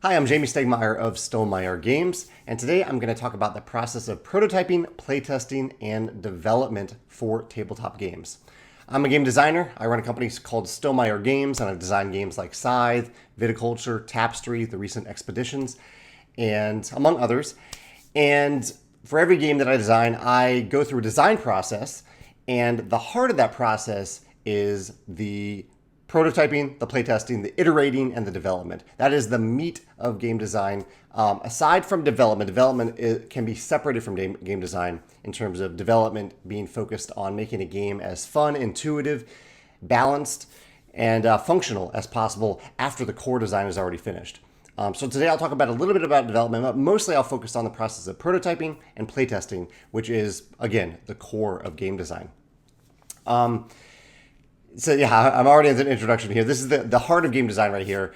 Hi, I'm Jamie Stegmeyer of Stonemaier Games, and today I'm going to talk about the process of prototyping, playtesting, and development for tabletop games. I'm a game designer. I run a company called Stonemaier Games, and I've designed games like Scythe, Viticulture, Tapestry, the recent Expeditions, and among others. And for every game that I design, I go through a design process, and the heart of that process is the prototyping, the playtesting, the iterating, and the development. That is the meat of game design. Aside from development can be separated from game design in terms of development being focused on making a game as fun, intuitive, balanced, and functional as possible after the core design is already finished. So today I'll talk about a little bit about development, but mostly I'll focus on the process of prototyping and playtesting, which is, again, the core of game design. So yeah, I'm already in the introduction here. This is the heart of game design right here.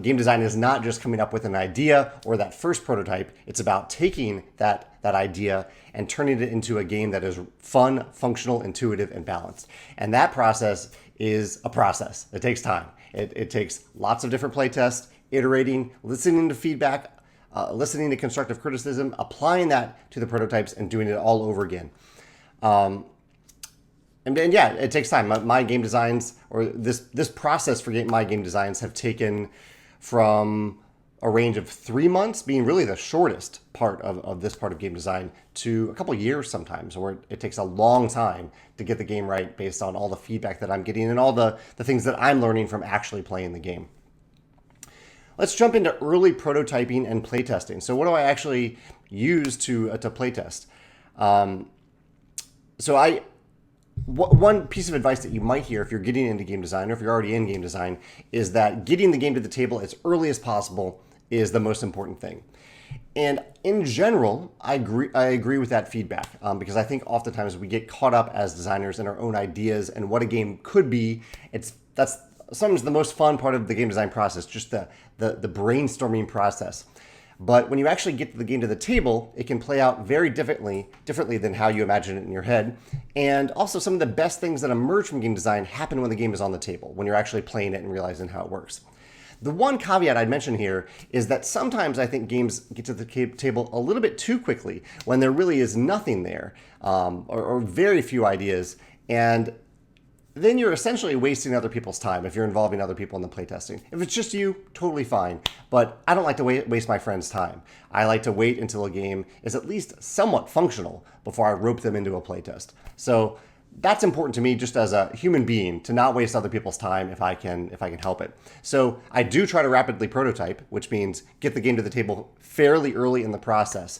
Game design is not just coming up with an idea or that first prototype. It's about taking that idea and turning it into a game that is fun, functional, intuitive, and balanced. And that process is a process. It takes time. It takes lots of different play tests, iterating, listening to feedback, listening to constructive criticism, applying that to the prototypes, and doing it all over again. And yeah, it takes time. My game designs, or this process for my game designs, have taken from a range of 3 months, being really the shortest part of this part of game design, to a couple of years sometimes, where it takes a long time to get the game right based on all the feedback that I'm getting and all the things that I'm learning from actually playing the game. Let's jump into early prototyping and playtesting. So what do I actually use to playtest? One piece of advice that you might hear if you're getting into game design, or if you're already in game design, is that getting the game to the table as early as possible is the most important thing. And in general, I agree with that feedback, because I think oftentimes we get caught up as designers in our own ideas and what a game could be. That's sometimes the most fun part of the game design process, just the brainstorming process. But when you actually get the game to the table, it can play out very differently than how you imagine it in your head. And also, some of the best things that emerge from game design happen when the game is on the table, when you're actually playing it and realizing how it works. The one caveat I'd mention here is that sometimes I think games get to the table a little bit too quickly when there really is nothing there, or very few ideas. And then you're essentially wasting other people's time if you're involving other people in the playtesting. If it's just you, totally fine. But I don't like to waste my friends' time. I like to wait until a game is at least somewhat functional before I rope them into a playtest. So that's important to me just as a human being, to not waste other people's time if I can help it. So I do try to rapidly prototype, which means get the game to the table fairly early in the process.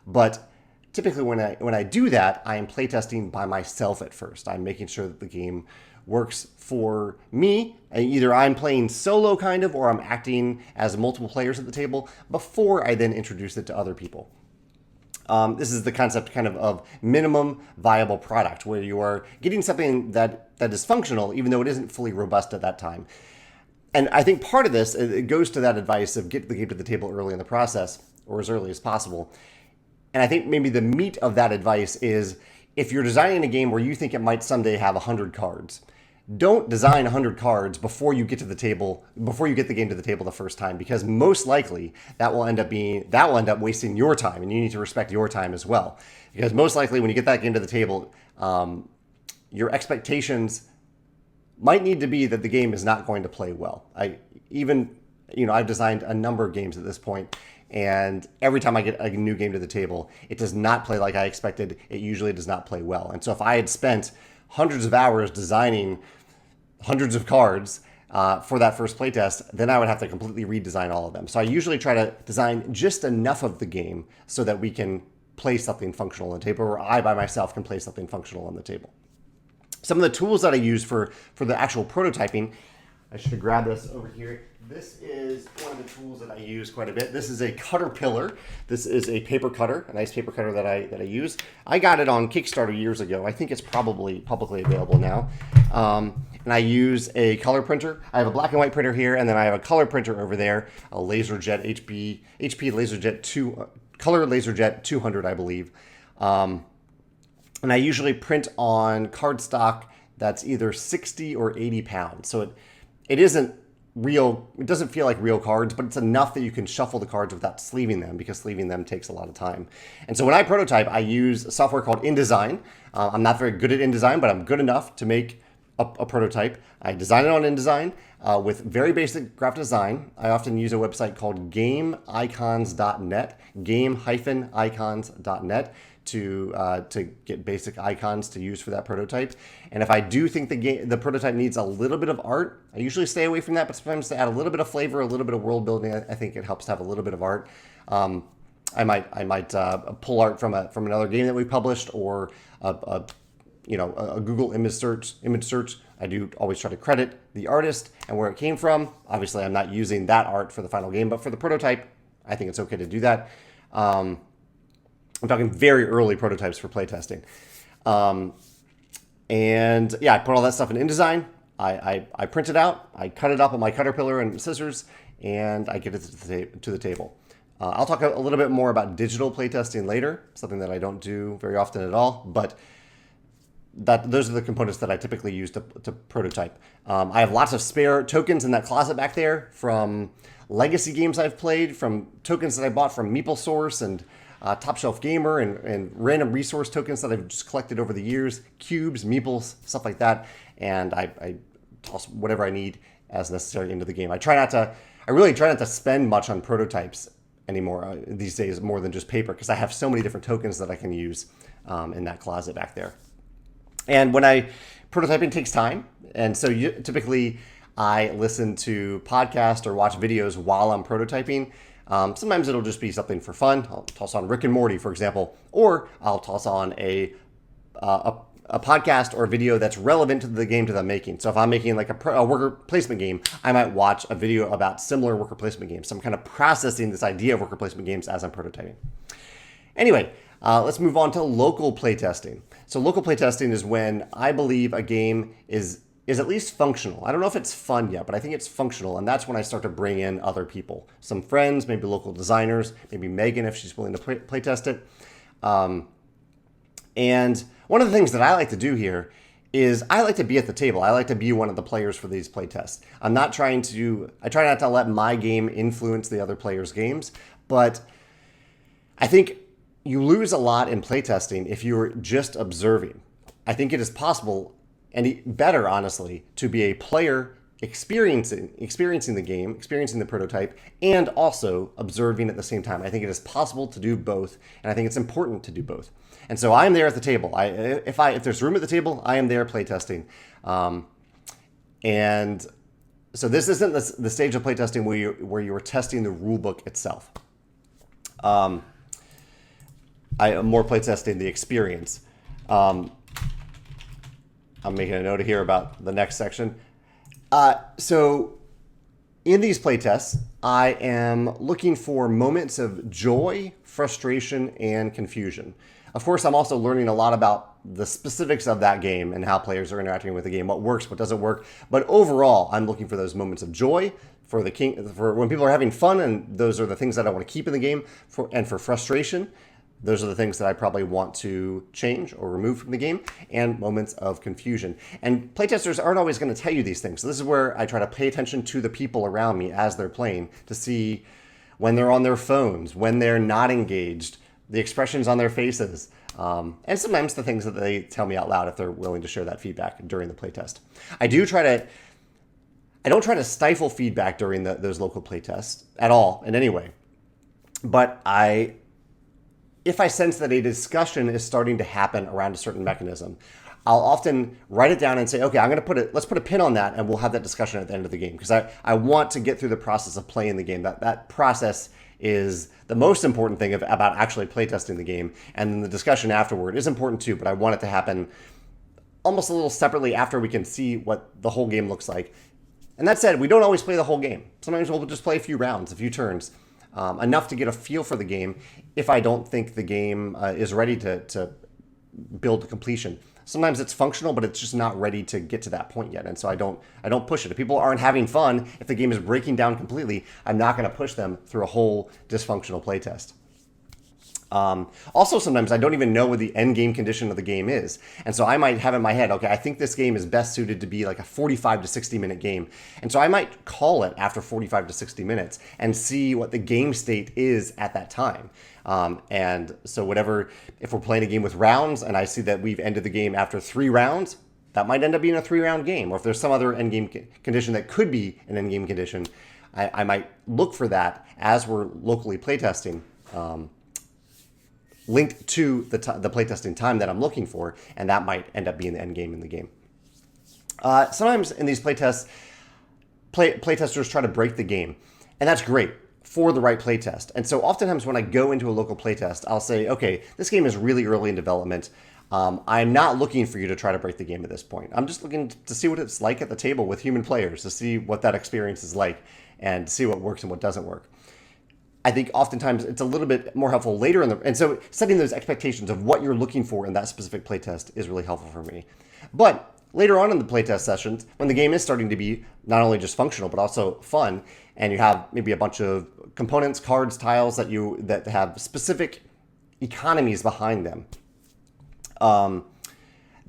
But typically when I do that, I am playtesting by myself at first. I'm making sure that the game works for me. Either I'm playing solo kind of, or I'm acting as multiple players at the table before I then introduce it to other people. This is the concept kind of minimum viable product, where you are getting something that is functional, even though it isn't fully robust at that time. And I think part of this, it goes to that advice of get the game to the table early in the process, or as early as possible. And I think maybe the meat of that advice is, if you're designing a game where you think it might someday have 100 cards, don't design 100 cards before you get to the table, before you get the game to the table the first time, because most likely that will end up wasting your time, and you need to respect your time as well. Because most likely when you get that game to the table, your expectations might need to be that the game is not going to play well. I've designed a number of games at this point, and every time I get a new game to the table, it does not play like I expected. It usually does not play well. And so if I had spent hundreds of hours designing hundreds of cards for that first playtest, then I would have to completely redesign all of them. So I usually try to design just enough of the game so that we can play something functional on the table, or I by myself can play something functional on the table. Some of the tools that I use for the actual prototyping, I should grab this over here. This is one of the tools that I use quite a bit. This is a Cutterpillar. This is a paper cutter, a nice paper cutter that I use. I got it on Kickstarter years ago. I think it's probably publicly available now. And I use a color printer. I have a black and white printer here, and then I have a color printer over there, a LaserJet HP LaserJet 2 color LaserJet 200, I believe. And I usually print on cardstock that's either 60 or 80 pounds. So it isn't it doesn't feel like real cards, but it's enough that you can shuffle the cards without sleeving them, because sleeving them takes a lot of time. And so when I prototype, I use software called InDesign. I'm not very good at InDesign, but I'm good enough to make a prototype. I design it on InDesign with very basic graphic design. I often use a website called gameicons.net, game-icons.net, to get basic icons to use for that prototype. And if I do think the prototype needs a little bit of art, I usually stay away from that, but sometimes to add a little bit of flavor, a little bit of world building, I think it helps to have a little bit of art. I might pull art from another game that we published, or a Google image search. I do always try to credit the artist and where it came from. Obviously, I'm not using that art for the final game, but for the prototype, I think it's okay to do that. I'm talking very early prototypes for playtesting. And yeah, I put all that stuff in InDesign. I print it out. I cut it up on my Cutterpillar and scissors, and I get it to the table. I'll talk a little bit more about digital playtesting later, something that I don't do very often at all, but those are the components that I typically use to prototype. I have lots of spare tokens in that closet back there from legacy games I've played, from tokens that I bought from MeepleSource and Top Shelf Gamer, and random resource tokens that I've just collected over the years, cubes, meeples, stuff like that, and I toss whatever I need as necessary into the game. I really try not to spend much on prototypes anymore these days, more than just paper, because I have so many different tokens that I can use in that closet back there. And prototyping takes time, and so typically I listen to podcasts or watch videos while I'm prototyping. Sometimes it'll just be something for fun. I'll toss on Rick and Morty, for example, or I'll toss on a podcast or a video that's relevant to the game that I'm making. So if I'm making like a worker placement game, I might watch a video about similar worker placement games. So I'm kind of processing this idea of worker placement games as I'm prototyping. Anyway, let's move on to local playtesting. So local playtesting is when I believe a game is at least functional. I don't know if it's fun yet, but I think it's functional, and that's when I start to bring in other people. Some friends, maybe local designers, maybe Megan if she's willing to playtest it. And one of the things that I like to do here is I like to be at the table. I like to be one of the players for these playtests. I try not to let my game influence the other players' games, but I think you lose a lot in playtesting if you're just observing. I think it is possible, and better, honestly, to be a player experiencing the game, experiencing the prototype, and also observing at the same time. I think it is possible to do both, and I think it's important to do both. And so I'm there at the table. If there's room at the table, I am there playtesting. And so this isn't the stage of playtesting where you are testing the rulebook itself. I am more playtesting the experience. I'm making a note here about the next section. So in these playtests, I am looking for moments of joy, frustration, and confusion. Of course, I'm also learning a lot about the specifics of that game and how players are interacting with the game, what works, what doesn't work. But overall, I'm looking for those moments of joy, for when people are having fun, and those are the things that I want to keep in the game, and for frustration. Those are the things that I probably want to change or remove from the game, and moments of confusion. And playtesters aren't always going to tell you these things. So this is where I try to pay attention to the people around me as they're playing to see when they're on their phones, when they're not engaged, the expressions on their faces, and sometimes the things that they tell me out loud if they're willing to share that feedback during the playtest. I don't try to stifle feedback during those local playtests at all in any way, but if I sense that a discussion is starting to happen around a certain mechanism, I'll often write it down and say, okay, let's put a pin on that, and we'll have that discussion at the end of the game, because I want to get through the process of playing the game. That process is the most important thing about actually playtesting the game, and then the discussion afterward is important too, but I want it to happen almost a little separately after we can see what the whole game looks like. And that said, we don't always play the whole game. Sometimes we'll just play a few rounds, a few turns. Enough to get a feel for the game if I don't think the game is ready to build to completion. Sometimes it's functional, but it's just not ready to get to that point yet, and so I don't push it. If people aren't having fun, if the game is breaking down completely, I'm not going to push them through a whole dysfunctional playtest. Also, sometimes I don't even know what the end game condition of the game is. And so I might have in my head, okay, I think this game is best suited to be like a 45 to 60 minute game. And so I might call it after 45 to 60 minutes and see what the game state is at that time. And so if we're playing a game with rounds and I see that we've ended the game after 3 rounds, that might end up being a 3-round game. Or if there's some other end game condition that could be an end game condition, I might look for that as we're locally playtesting. Linked to the playtesting time that I'm looking for, and that might end up being the end game in the game. Sometimes in these playtests, playtesters try to break the game, and that's great for the right playtest. And so oftentimes when I go into a local playtest, I'll say, okay, this game is really early in development. I'm not looking for you to try to break the game at this point. I'm just looking to see what it's like at the table with human players, to see what that experience is like, and see what works and what doesn't work. I think oftentimes it's a little bit more helpful later and so setting those expectations of what you're looking for in that specific playtest is really helpful for me. But later on in the playtest sessions, when the game is starting to be not only just functional, but also fun, and you have maybe a bunch of components, cards, tiles that have specific economies behind them,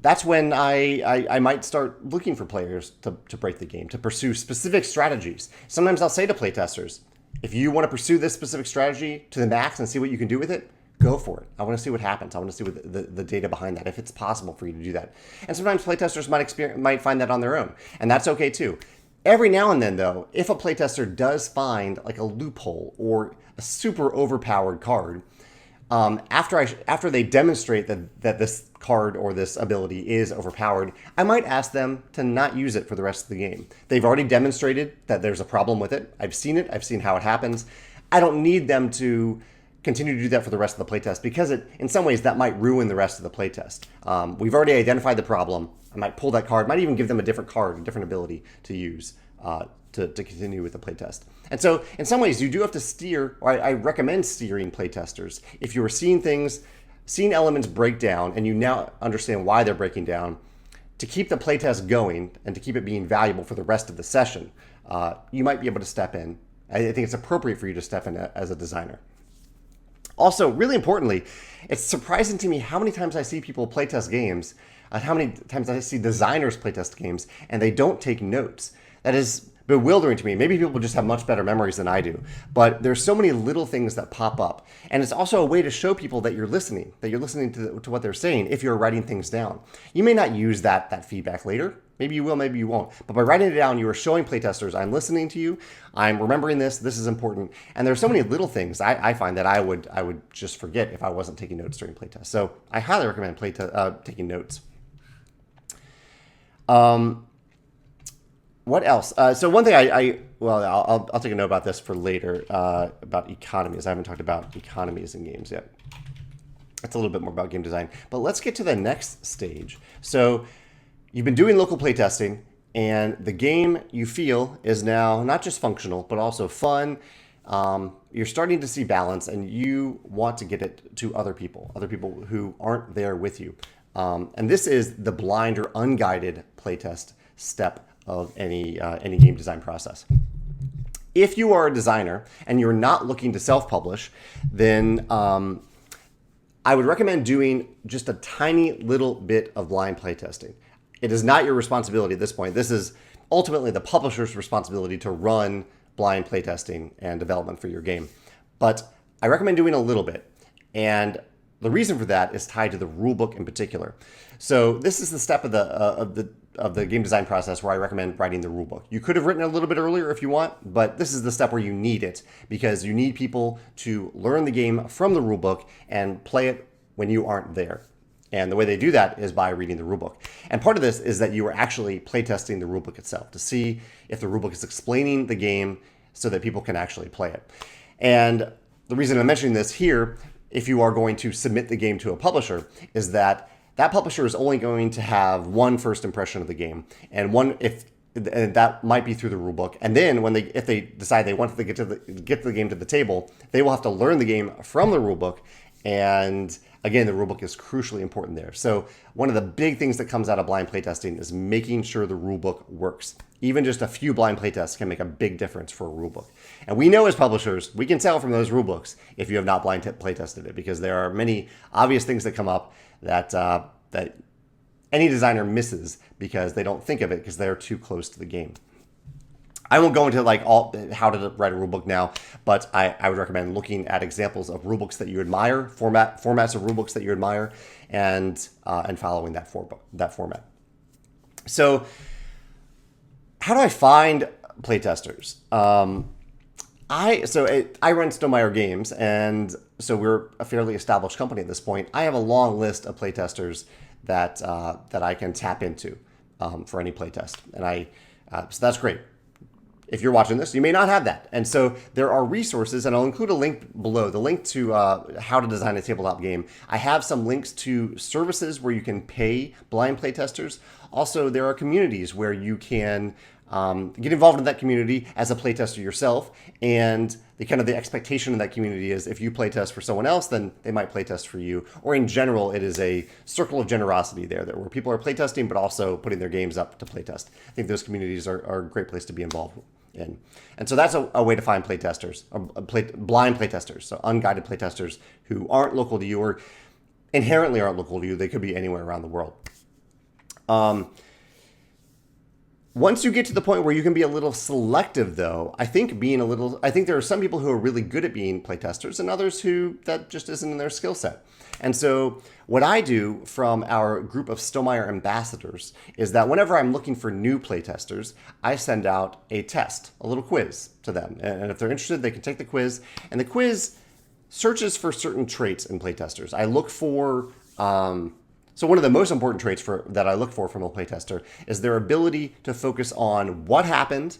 that's when I might start looking for players to break the game, to pursue specific strategies. Sometimes I'll say to playtesters, if you want to pursue this specific strategy to the max and see what you can do with it, go for it. I want to see what happens. I want to see what the data behind that, if it's possible for you to do that. And sometimes playtesters might find that on their own, and that's okay too. Every now and then, though, if a playtester does find like a loophole or a super overpowered card, after they demonstrate that this card or this ability is overpowered, I might ask them to not use it for the rest of the game. They've already demonstrated that there's a problem with it. I've seen it. I've seen how it happens. I don't need them to continue to do that for the rest of the playtest because in some ways that might ruin the rest of the playtest. We've already identified the problem. I might pull that card, might even give them a different card, a different ability to use to continue with the playtest. And so in some ways you do have to steer, or I recommend steering playtesters. If you are seeing elements break down and you now understand why they're breaking down, to keep the playtest going and to keep it being valuable for the rest of the session, you might be able to step in. I think it's appropriate for you to step in as a designer. Also, really importantly, it's surprising to me how many times I see people playtest games, how many times I see designers playtest games, and they don't take notes. That is bewildering to me. Maybe people just have much better memories than I do, but there's so many little things that pop up. And it's also a way to show people that you're listening to what they're saying if you're writing things down. You may not use that feedback later. Maybe you will, maybe you won't. But by writing it down, you are showing playtesters, I'm listening to you, I'm remembering this is important. And there's so many little things I find that I would just forget if I wasn't taking notes during playtest. So I highly recommend taking notes. What else? So one thing I'll take a note about this for later, about economies. I haven't talked about economies in games yet. It's a little bit more about game design. But let's get to the next stage. So you've been doing local playtesting, and the game you feel is now not just functional, but also fun. You're starting to see balance, and you want to get it to other people who aren't there with you. And this is the blind or unguided playtest step of any game design process. If you are a designer and you're not looking to self-publish, then I would recommend doing just a tiny little bit of blind playtesting. It is not your responsibility at this point. This is ultimately the publisher's responsibility to run blind playtesting and development for your game. But I recommend doing a little bit. And the reason for that is tied to the rulebook in particular. So this is the step of the game design process where I recommend writing the rulebook. You could have written it a little bit earlier if you want, but this is the step where you need it because you need people to learn the game from the rulebook and play it when you aren't there. And the way they do that is by reading the rulebook. And part of this is that you are actually playtesting the rulebook itself to see if the rulebook is explaining the game so that people can actually play it. And the reason I'm mentioning this here, if you are going to submit the game to a publisher, is that publisher is only going to have one first impression of the game, and that might be through the rulebook. And then if they decide they want to get the game to the table, they will have to learn the game from the rulebook And again, the rulebook is crucially important there. So one of the big things that comes out of blind playtesting is making sure the rulebook works. Even just a few blind playtests can make a big difference for a rulebook. And we know as publishers, we can tell from those rulebooks if you have not blind playtested it, because there are many obvious things that come up that that any designer misses because they don't think of it because they're too close to the game. I won't go into like all how to write a rulebook now, but I would recommend looking at examples of rulebooks that you admire, formats of rulebooks that you admire, and following that format. So, how do I find playtesters? I run Stonemaier Games, and so we're a fairly established company at this point. I have a long list of playtesters that I can tap into for any playtest, and so that's great. If you're watching this, you may not have that. And so there are resources, and I'll include a link below, the link to how to design a tabletop game. I have some links to services where you can pay blind playtesters. Also, there are communities where you can get involved in that community as a playtester yourself. And the expectation in that community is if you playtest for someone else, then they might playtest for you. Or in general, it is a circle of generosity there where people are playtesting, but also putting their games up to playtest. I think those communities are a great place to be involved in. And so that's a way to find playtesters, blind playtesters, so unguided playtesters who aren't local to you or inherently aren't local to you. They could be anywhere around the world. Once you get to the point where you can be a little selective, though, I think there are some people who are really good at being playtesters and others who that just isn't in their skill set. And so what I do from our group of Stonemaier ambassadors is that whenever I'm looking for new playtesters, I send out a test, a little quiz to them. And if they're interested, they can take the quiz. And the quiz searches for certain traits in playtesters. I look for... So one of the most important traits that I look for from a playtester is their ability to focus on what happened,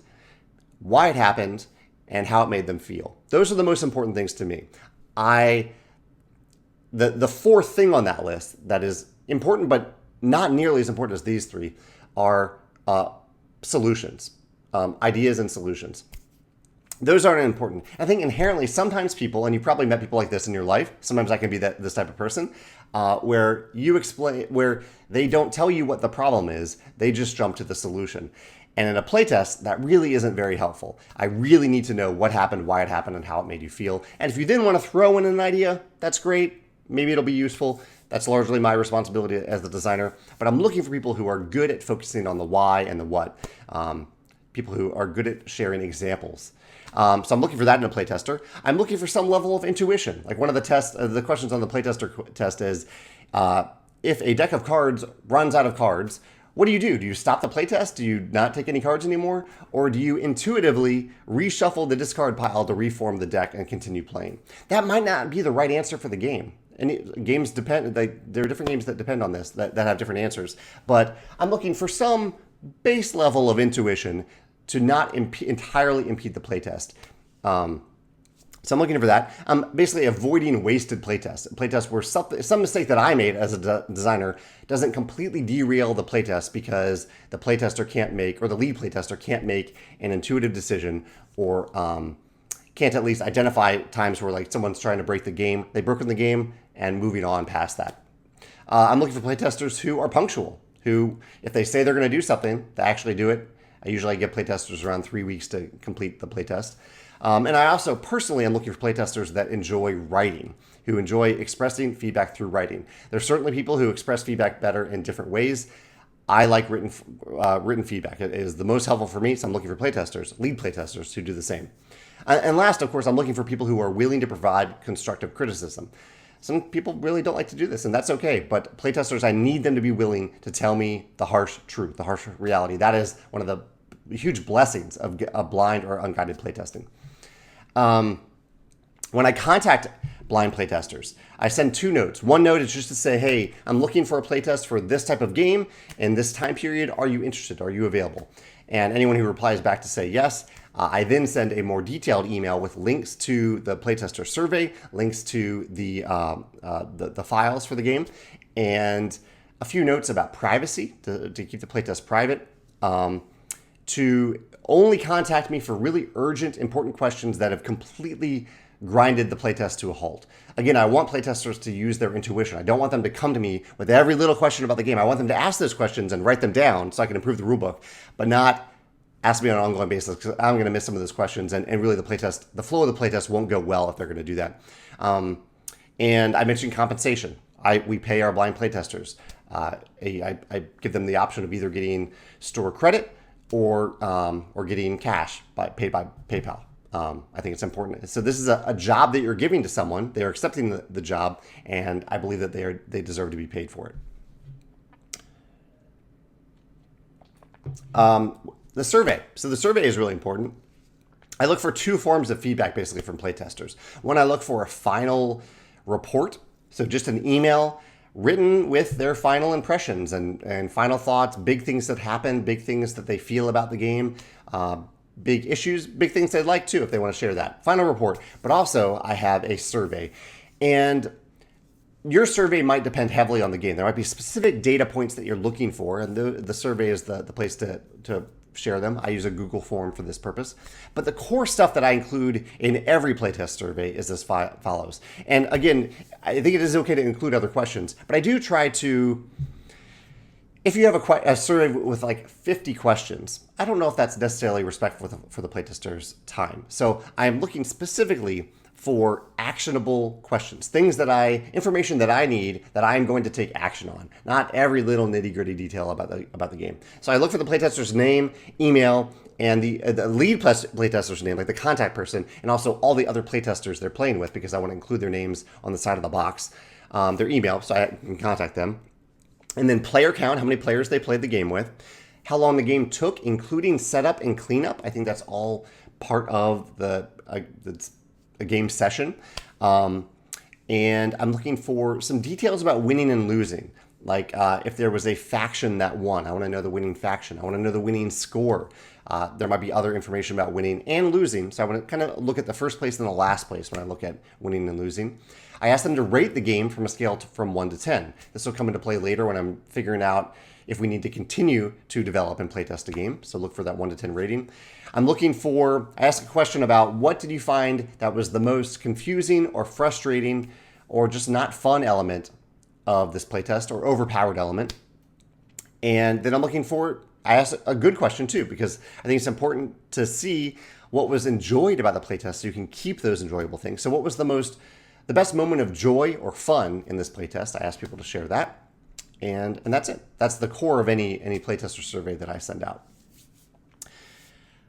why it happened, and how it made them feel. Those are the most important things to me. The fourth thing on that list that is important but not nearly as important as these three are solutions, ideas and solutions. Those aren't important. I think inherently sometimes people, and you've probably met people like this in your life, sometimes I can be this type of person, where they don't tell you what the problem is, they just jump to the solution. And in a playtest, that really isn't very helpful. I really need to know what happened, why it happened, and how it made you feel. And if you didn't want to throw in an idea, that's great. Maybe it'll be useful. That's largely my responsibility as the designer. But I'm looking for people who are good at focusing on the why and the what. People who are good at sharing examples. So I'm looking for that in a playtester. I'm looking for some level of intuition. Like one of the questions on the playtester test is, if a deck of cards runs out of cards, what do? Do you stop the playtest? Do you not take any cards anymore? Or do you intuitively reshuffle the discard pile to reform the deck and continue playing? That might not be the right answer for the game. And games depend, there are different games that depend on this, that have different answers. But I'm looking for some base level of intuition to not entirely impede the playtest. So I'm looking for that. I'm basically avoiding wasted playtests. Playtests where some mistake that I made as a designer doesn't completely derail the playtest because the playtester can't make, or the lead playtester can't make an intuitive decision, or can't at least identify times where like someone's trying to break the game, they've broken the game, and moving on past that. I'm looking for playtesters who are punctual, who, if they say they're going to do something, they actually do it. I usually give playtesters around 3 weeks to complete the playtest. And I also personally am looking for playtesters that enjoy writing, who enjoy expressing feedback through writing. There's certainly people who express feedback better in different ways. I like written feedback. It is the most helpful for me, so I'm looking for playtesters, lead playtesters, who do the same. And last, of course, I'm looking for people who are willing to provide constructive criticism. Some people really don't like to do this, and that's okay. But playtesters, I need them to be willing to tell me the harsh truth, the harsh reality. That is one of the huge blessings of blind or unguided playtesting. When I contact blind playtesters, I send 2 notes. One note is just to say, hey, I'm looking for a playtest for this type of game in this time period. Are you interested? Are you available? And anyone who replies back to say yes, I then send a more detailed email with links to the playtester survey, links to the files for the game, and a few notes about privacy to keep the playtest private. To only contact me for really urgent, important questions that have completely grinded the playtest to a halt. Again, I want playtesters to use their intuition. I don't want them to come to me with every little question about the game. I want them to ask those questions and write them down so I can improve the rulebook, but not ask me on an ongoing basis, because I'm going to miss some of those questions, and really the flow of the playtest won't go well if they're going to do that. And I mentioned compensation. We pay our blind playtesters. I give them the option of either getting store credit or getting cash paid by PayPal. I think it's important. So this is a job that you're giving to someone. They are accepting the job, and I believe that they deserve to be paid for it. The survey. So the survey is really important. I look for two forms of feedback basically from playtesters. One, I look for a final report. So just an email written with their final impressions and final thoughts, big things that happened, big things that they feel about the game, big issues, big things they'd like too if they want to share that. Final report. But also I have a survey. And your survey might depend heavily on the game. There might be specific data points that you're looking for, and the survey is the place to share them. I use a Google form for this purpose. But the core stuff that I include in every playtest survey is as follows. And again, I think it is okay to include other questions, but I do try to, if you have a survey with like 50 questions, I don't know if that's necessarily respectful for the playtester's time. So I'm looking specifically for actionable questions, information that I need that I'm going to take action on, not every little nitty-gritty detail about the game. So I look for the playtester's name, email, and the lead playtester's name, like the contact person, and also all the other playtesters they're playing with, because I want to include their names on the side of the box, their email, so I can contact them. And then player count, how many players they played the game with, how long the game took, including setup and cleanup. I think that's all part of a game session. And I'm looking for some details about winning and losing. Like if there was a faction that won, I want to know the winning faction. I want to know the winning score. There might be other information about winning and losing. So I want to kind of look at the first place and the last place when I look at winning and losing. I ask them to rate the game from a scale from 1 to 10. This will come into play later when I'm figuring out if we need to continue to develop and playtest a game. So look for that 1 to 10 rating. I ask a question about what did you find that was the most confusing or frustrating or just not fun element of this playtest, or overpowered element. And then I ask a good question too, because I think it's important to see what was enjoyed about the playtest so you can keep those enjoyable things. So what was the best moment of joy or fun in this playtest? I ask people to share that. And that's it. That's the core of any playtester survey that I send out.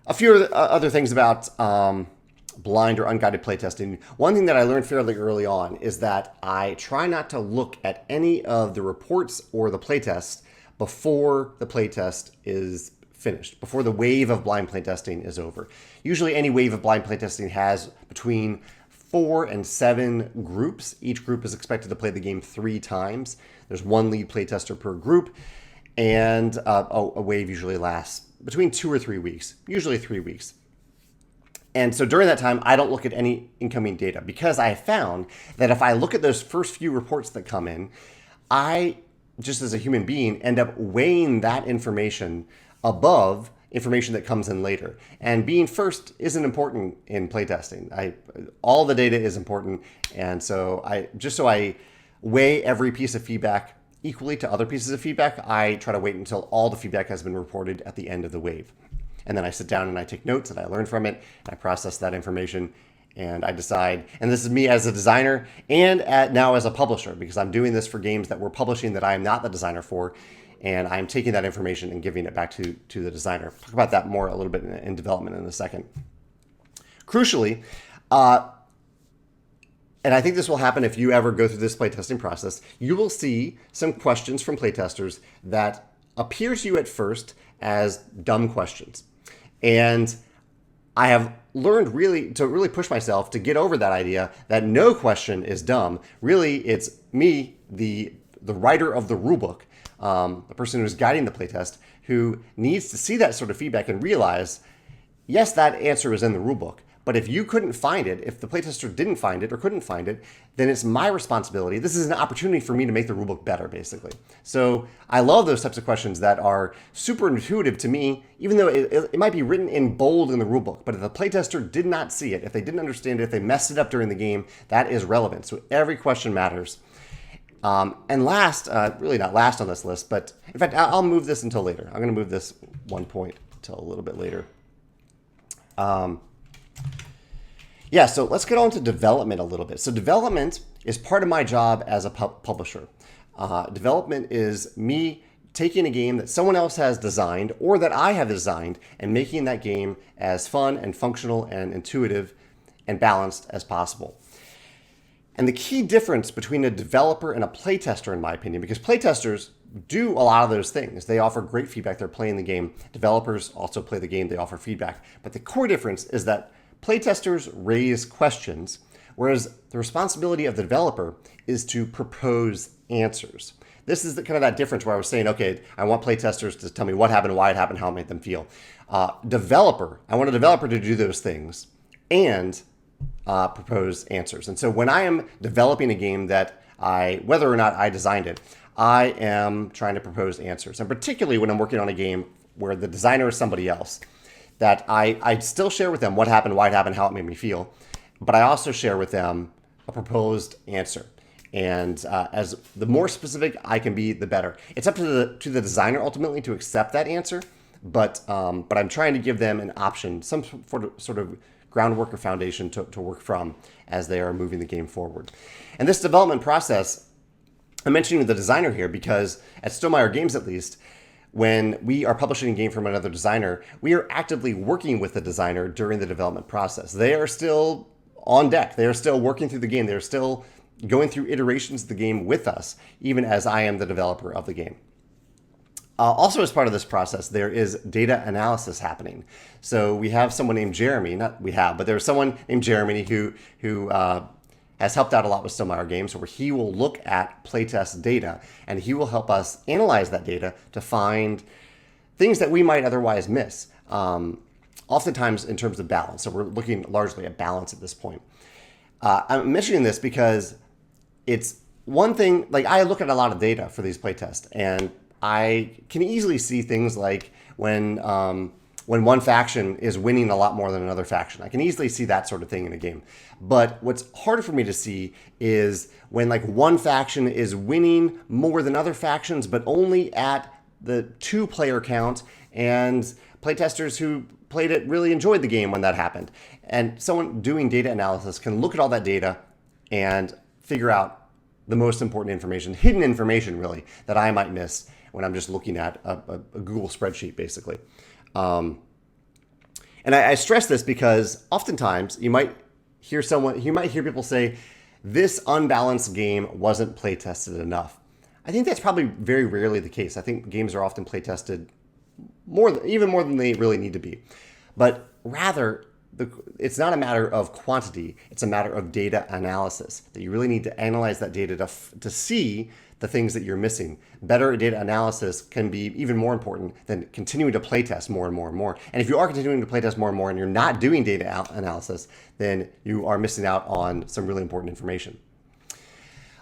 A few other things about blind or unguided playtesting. One thing that I learned fairly early on is that I try not to look at any of the reports or the playtest before the playtest is finished, before the wave of blind playtesting is over. Usually any wave of blind playtesting has between 4 and 7 groups. Each group is expected to play the game 3 times. There's 1 lead playtester per group, and a wave usually lasts between 2 or 3 weeks, usually 3 weeks. And so during that time, I don't look at any incoming data, because I have found that if I look at those first few reports that come in, I, just as a human being, end up weighing that information above information that comes in later. And being first isn't important in playtesting. All the data is important, and so I weigh every piece of feedback equally to other pieces of feedback. I try to wait until all the feedback has been reported at the end of the wave. And then I sit down and I take notes and I learn from it, and I process that information, and I decide, and this is me as a designer and now as a publisher, because I'm doing this for games that we're publishing that I am not the designer for, and I'm taking that information and giving it back to the designer. Talk about that more a little bit in development in a second. Crucially, and I think this will happen if you ever go through this playtesting process, you will see some questions from playtesters that appears to you at first as dumb questions. And I have learned to really push myself to get over that idea that no question is dumb. Really, it's me, the writer of the rulebook, the person who's guiding the playtest, who needs to see that sort of feedback and realize, yes, that answer is in the rulebook, But if you couldn't find it, if the playtester didn't find it or couldn't find it, then it's my responsibility. This is an opportunity for me to make the rulebook better, basically. So I love those types of questions that are super intuitive to me, even though it might be written in bold in the rulebook. But if the playtester did not see it, if they didn't understand it, if they messed it up during the game, that is relevant. So every question matters. And last, really not last on this list, but in fact, I'll move this until later. I'm going to move this 1 point until a little bit later. Yeah, so let's get on to development a little bit. So development is part of my job as a publisher. Development is me taking a game that someone else has designed or that I have designed and making that game as fun and functional and intuitive and balanced as possible. And the key difference between a developer and a playtester, in my opinion, because playtesters do a lot of those things. They offer great feedback. They're playing the game. Developers also play the game. They offer feedback. But the core difference is that playtesters raise questions, whereas the responsibility of the developer is to propose answers. This is kind of that difference where I was saying, okay, I want playtesters to tell me what happened, why it happened, how it made them feel. I want a developer to do those things and propose answers. And so when I am developing a game that whether or not I designed it, I am trying to propose answers. And particularly when I'm working on a game where the designer is somebody else, that I still share with them what happened, why it happened, how it made me feel. But I also share with them a proposed answer. And as the more specific I can be, the better. It's up to the designer ultimately to accept that answer. But I'm trying to give them an option, some sort of groundwork or foundation to work from as they are moving the game forward. And this development process, I'm mentioning the designer here because at Stonemaier Games at least, when we are publishing a game from another designer, we are actively working with the designer during the development process. They are still on deck. They are still working through the game. They're still going through iterations of the game with us, even as I am the developer of the game. Also, as part of this process, there is data analysis happening. So we have someone named Jeremy, but there's someone named Jeremy who has helped out a lot with Stonemaier Games, where he will look at playtest data and he will help us analyze that data to find things that we might otherwise miss. Oftentimes in terms of balance. So we're looking largely at balance at this point. I'm mentioning this because it's one thing, like I look at a lot of data for these playtests, and I can easily see things like when one faction is winning a lot more than another faction. I can easily see that sort of thing in a game. But what's harder for me to see is when like one faction is winning more than other factions, but only at the 2-player count, and playtesters who played it really enjoyed the game when that happened. And someone doing data analysis can look at all that data and figure out the most important information, hidden information really, that I might miss when I'm just looking at a Google spreadsheet, basically. And I stress this because oftentimes you might hear people say, this unbalanced game wasn't playtested enough. I think that's probably very rarely the case. I think games are often playtested even more than they really need to be. But rather, it's not a matter of quantity, it's a matter of data analysis. That you really need to analyze that data to see the things that you're missing. Better data analysis can be even more important than continuing to playtest more and more and more. And if you are continuing to playtest more and more and you're not doing data analysis, then you are missing out on some really important information.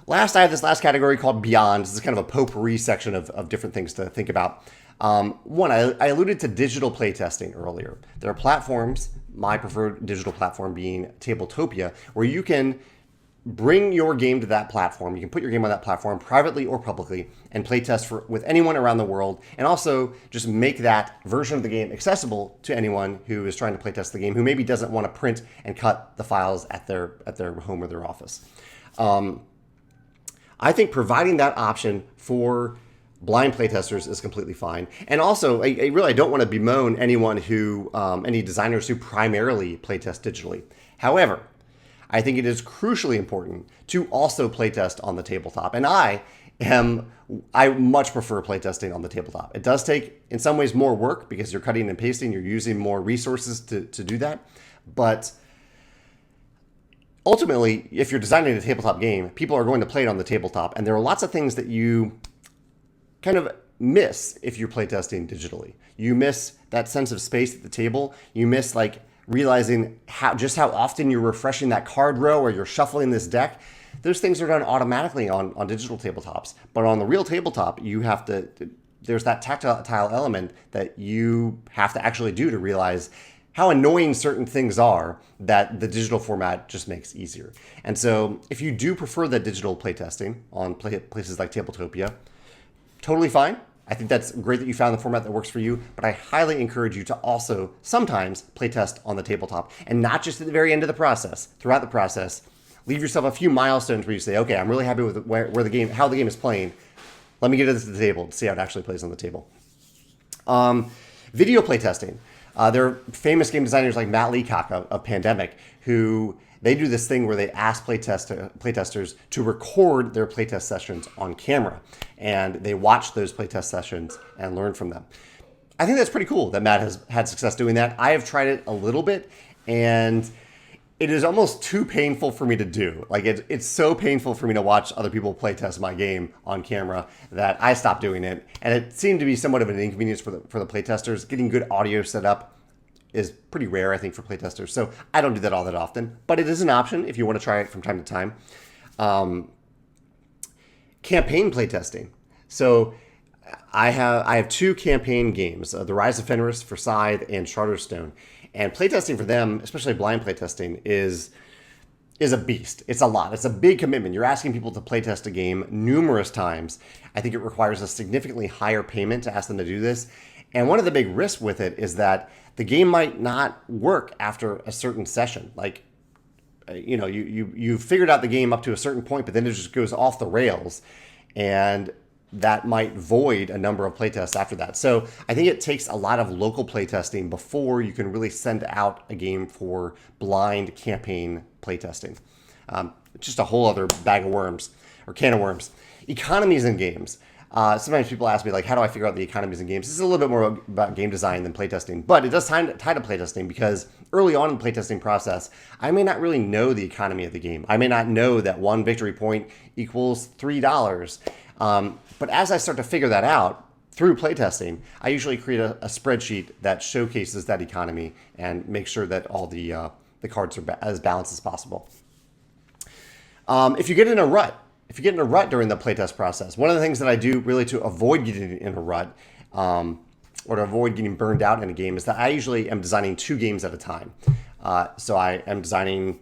Last, I have this last category called Beyond. This is kind of a potpourri section of different things to think about. One, I alluded to digital playtesting earlier. There are platforms, my preferred digital platform being Tabletopia, where you can bring your game to that platform. You can put your game on that platform privately or publicly and playtest with anyone around the world, and also just make that version of the game accessible to anyone who is trying to playtest the game, who maybe doesn't want to print and cut the files at their home or their office. I think providing that option for blind playtesters is completely fine. And also, I really don't want to bemoan anyone any designers who primarily playtest digitally. However, I think it is crucially important to also playtest on the tabletop. And I much prefer playtesting on the tabletop. It does take, in some ways, more work because you're cutting and pasting, you're using more resources to do that. But ultimately, if you're designing a tabletop game, people are going to play it on the tabletop. And there are lots of things that you kind of miss if you're playtesting digitally. You miss that sense of space at the table. You miss like realizing just how often you're refreshing that card row or you're shuffling this deck. Those things are done automatically on digital tabletops. But on the real tabletop, there's that tactile element that you have to actually do to realize how annoying certain things are that the digital format just makes easier. And so if you do prefer the digital playtesting on places like Tabletopia, totally fine. I think that's great that you found the format that works for you, but I highly encourage you to also sometimes playtest on the tabletop, and not just at the very end of the process. Throughout the process, leave yourself a few milestones where you say, okay, I'm really happy with how the game is playing. Let me get this to the table to see how it actually plays on the table. Video playtesting. There are famous game designers like Matt Leacock of Pandemic, who they do this thing where they ask playtesters to record their playtest sessions on camera, and they watch those playtest sessions and learn from them. I think that's pretty cool that Matt has had success doing that. I have tried it a little bit, and it is almost too painful for me to do. Like it's so painful for me to watch other people playtest my game on camera that I stopped doing it. And it seemed to be somewhat of an inconvenience for the playtesters. Getting good audio set up is pretty rare, I think, for playtesters. So I don't do that all that often, but it is an option if you want to try it from time to time. Campaign playtesting. So I have two campaign games, The Rise of Fenris for Scythe and Charterstone. And playtesting for them, especially blind playtesting, is a beast. It's a lot. It's a big commitment. You're asking people to playtest a game numerous times. I think it requires a significantly higher payment to ask them to do this. And one of the big risks with it is that the game might not work after a certain session. Like, you figured out the game up to a certain point, but then it just goes off the rails, and that might void a number of playtests after that. So I think it takes a lot of local playtesting before you can really send out a game for blind campaign playtesting. Just a whole other bag of worms, or can of worms. Economies in games. Sometimes people ask me, like, how do I figure out the economies in games? This is a little bit more about game design than playtesting, but it does tie to playtesting, because early on in the playtesting process, I may not really know the economy of the game. I may not know that one victory point equals $3. But as I start to figure that out through playtesting, I usually create a spreadsheet that showcases that economy and make sure that all the cards are as balanced as possible. If you get in a rut, during the playtest process, one of the things that I do really to avoid getting in a rut, or to avoid getting burned out in a game, is that I usually am designing 2 games at a time. So I am designing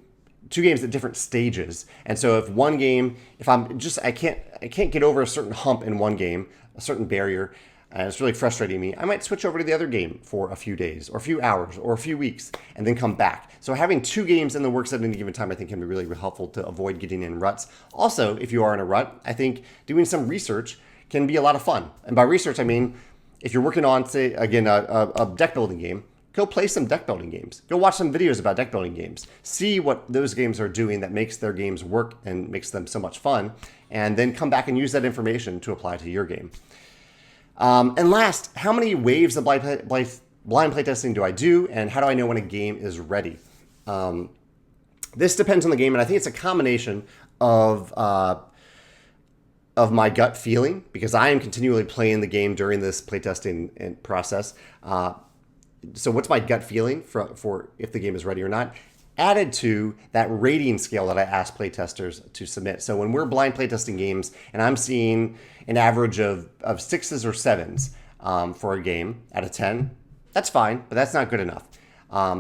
2 games at different stages. And so I can't get over a certain hump in one game, a certain barrier, and it's really frustrating me, I might switch over to the other game for a few days or a few hours or a few weeks and then come back. So having 2 games in the works at any given time, I think, can be really helpful to avoid getting in ruts. Also, if you are in a rut, I think doing some research can be a lot of fun. And by research, I mean, if you're working on, say, again, a deck building game, go play some deck building games. Go watch some videos about deck building games. See what those games are doing that makes their games work and makes them so much fun. And then come back and use that information to apply to your game. And last, how many waves of blind playtesting do I do? And how do I know when a game is ready? This depends on the game. And I think it's a combination of my gut feeling, because I am continually playing the game during this playtesting process. So what's my gut feeling for if the game is ready or not? Added to that rating scale that I ask playtesters to submit. So when we're blind playtesting games and I'm seeing an average of 6s or 7s for a game out of 10, that's fine, but that's not good enough.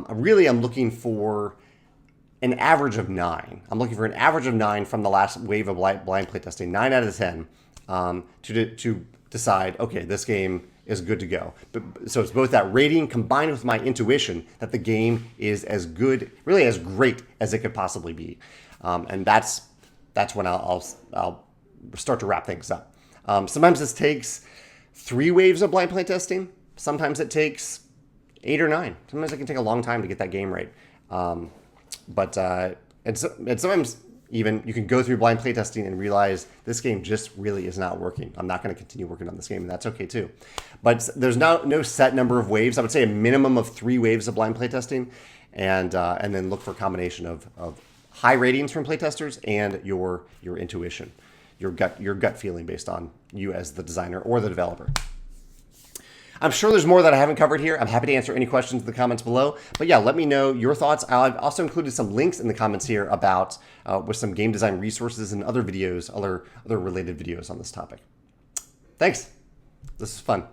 Really, I'm looking for an average of 9. I'm looking for an average of 9 from the last wave of blind playtesting, 9 out of 10, to decide, okay, this game is good to go. So it's both that rating combined with my intuition that the game is as good, really as great as it could possibly be. And that's when I'll start to wrap things up. Sometimes this takes 3 waves of blind playtesting. Sometimes it takes 8 or 9. Sometimes it can take a long time to get that game right. And sometimes even you can go through blind playtesting and realize this game just really is not working. I'm not going to continue working on this game, and that's okay too. But there's no set number of waves. I would say a minimum of 3 waves of blind playtesting, and then look for a combination of high ratings from playtesters and your intuition, your gut feeling based on you as the designer or the developer. I'm sure there's more that I haven't covered here. I'm happy to answer any questions in the comments below. But yeah, let me know your thoughts. I've also included some links in the comments here about with some game design resources and other videos, other related videos on this topic. Thanks. This is fun.